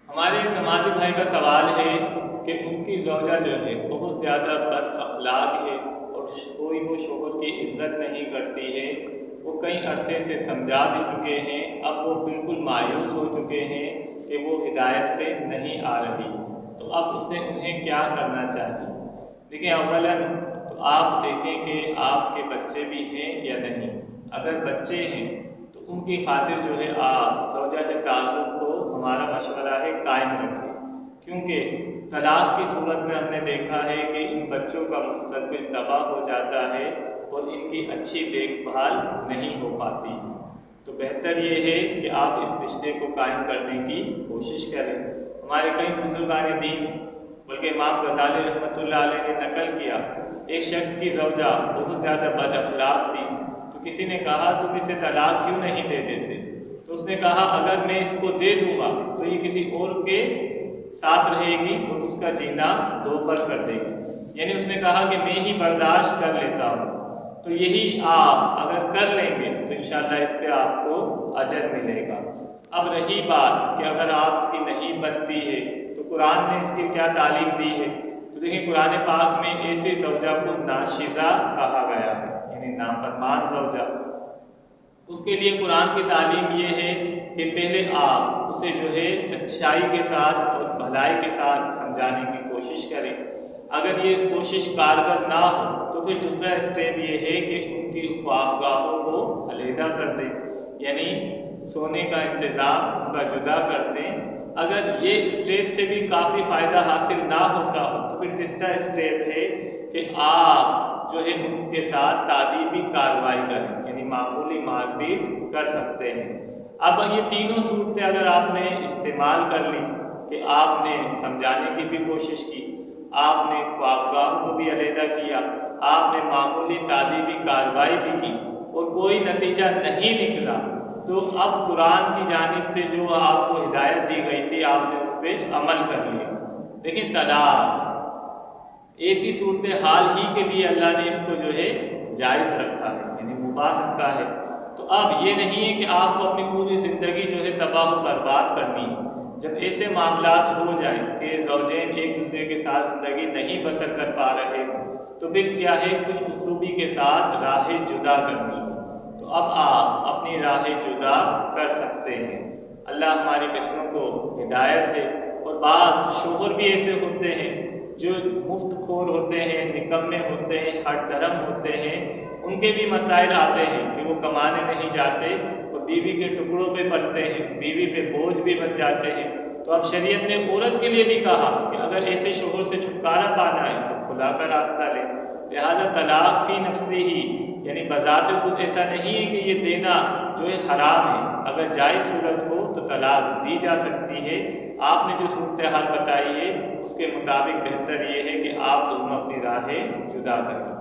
ہمارے ایک نمازی بھائی کا سوال ہے کہ ان کی زوجہ جو ہے بہت زیادہ پست اخلاق ہے اور کوئی وہ شوہر کی عزت نہیں کرتی ہے۔ وہ کئی عرصے سے سمجھا بھی چکے ہیں، اب وہ بالکل مایوس ہو چکے ہیں کہ وہ ہدایت پہ نہیں آ رہی، تو اب اسے انہیں کیا کرنا چاہیے؟ دیکھیں، اولاً تو آپ دیکھیں کہ آپ کے بچے بھی ہیں یا نہیں۔ اگر بچے ہیں تو ان کی خاطر جو ہے آپ زوجہ سے تعلق کو ہمارا مشورہ ہے قائم رکھیں، کیونکہ طلاق کی صورت میں ہم نے دیکھا ہے کہ ان بچوں کا مستقبل تباہ ہو جاتا ہے اور ان کی اچھی دیکھ بھال نہیں ہو پاتی۔ تو بہتر یہ ہے کہ آپ اس رشتے کو قائم کرنے کی کوشش کریں۔ ہمارے کئی بزرگان دین، بلکہ امام غزالی رحمۃ اللہ علیہ نے نقل کیا، ایک شخص کی زوجہ بہت زیادہ بد اخلاق تھی، تو کسی نے کہا تم اسے طلاق کیوں نہیں دے دیتے؟ تو اس نے کہا اگر میں اس کو دے دوں گا تو یہ کسی اور کے ساتھ رہے گی اور اس کا جینا دوپہر کر دے گی، یعنی اس نے کہا کہ میں ہی برداشت کر لیتا ہوں۔ تو یہی آپ اگر کر لیں گے تو انشاءاللہ اس پہ آپ کو اجر ملے گا۔ اب رہی بات کہ اگر آپ کی نہیں بنتی ہے تو قرآن نے اس کی کیا تعلیم دی ہے؟ تو دیکھیں، قرآن پاک میں ایسے زوجہ کو ناشزہ کہا گیا ہے، یعنی نافرمان زوجہ۔ اس کے لیے قرآن کی تعلیم یہ ہے کہ پہلے آپ اسے جو ہے اچھائی کے ساتھ اور بھلائی کے ساتھ سمجھانے کی کوشش کریں۔ اگر یہ کوشش کارگر نہ ہو تو پھر دوسرا اسٹیپ یہ ہے کہ ان کی خوابگاہوں کو علیحدہ کر دیں، یعنی سونے کا انتظام ان کا جدا کر دیں۔ اگر یہ اسٹیپ سے بھی کافی فائدہ حاصل نہ ہوتا ہو تو پھر تیسرا اسٹیپ ہے کہ آپ جو ہے ان کے ساتھ تعدیبی کارروائی کریں، یعنی معمولی مار پیٹ کر سکتے ہیں۔ اب یہ تینوں صورتیں اگر آپ نے استعمال کر لی کہ آپ نے سمجھانے کی بھی کوشش کی، آپ نے خوابگاہ کو بھی علیحدہ کیا، آپ نے معمولی تعدیبی کارروائی بھی کی اور کوئی نتیجہ نہیں نکلا، تو اب قرآن کی جانب سے جو آپ کو ہدایت دی گئی تھی آپ نے اس پہ عمل کر لیا۔ لیکن طلاق ایسی صورتحال ہی کے لیے اللہ نے اس کو جو ہے جائز رکھا ہے، یعنی مباح رکھا ہے۔ تو اب یہ نہیں ہے کہ آپ کو اپنی پوری زندگی جو ہے تباہ و برباد کرنی ہے۔ جب ایسے معاملات ہو جائیں کہ زوجین ایک دوسرے کے ساتھ زندگی نہیں بسر کر پا رہے ہوں تو پھر کیا ہے، خوش اسلوبی کے ساتھ راہ جدا کرنی ہے۔ تو اب آپ اپنی راہ جدا کر سکتے ہیں۔ اللہ ہماری بہنوں کو ہدایت دے۔ اور بعض شوہر بھی ایسے ہوتے ہیں جو مفت خور ہوتے ہیں، نکمے ہوتے ہیں، ہر درم ہوتے ہیں، ان کے بھی مسائل آتے ہیں کہ وہ کمانے نہیں جاتے اور بیوی کے ٹکڑوں پہ پڑتے ہیں، بیوی پہ بوجھ بھی بن جاتے ہیں۔ تو اب شریعت نے عورت کے لیے بھی کہا کہ اگر ایسے شوہر سے چھٹکارا پانا ہے تو خلا کا راستہ لے۔ لہذا طلاق فی نفسی ہی، یعنی بذات خود ایسا نہیں ہے کہ یہ دینا جو ہے حرام ہے۔ اگر جائز صورت ہو تو طلاق دی جا سکتی ہے۔ آپ نے جو صورتحال بتائی ہے اس کے مطابق بہتر یہ ہے کہ آپ دونوں اپنی راہیں جدا کریں۔